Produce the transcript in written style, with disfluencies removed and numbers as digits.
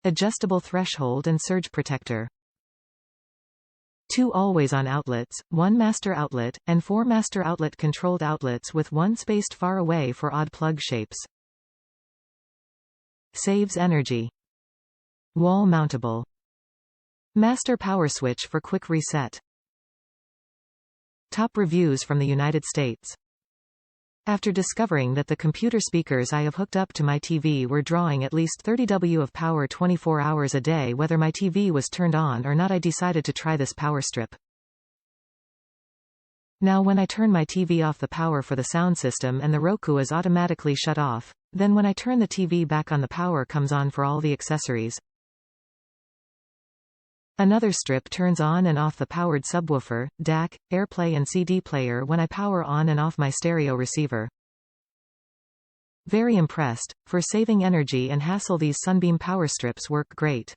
Adjustable threshold and surge protector. 2 always-on outlets, 1 master outlet, and 4 master outlet-controlled outlets with 1 spaced far away for odd plug shapes. Saves energy. Wall mountable. Master power switch for quick reset. Top reviews from the United States. After discovering that the computer speakers I have hooked up to my TV were drawing at least 30 W of power 24 hours a day whether my TV was turned on or not, I decided to try this power strip. Now when I turn my TV off, the power for the sound system and the Roku is automatically shut off. Then when I turn the TV back on, the power comes on for all the accessories. Another strip turns on and off the powered subwoofer, DAC, airplay and CD player when I power on and off my stereo receiver. Very impressed. For saving energy and hassle, these Sunbeam power strips work great.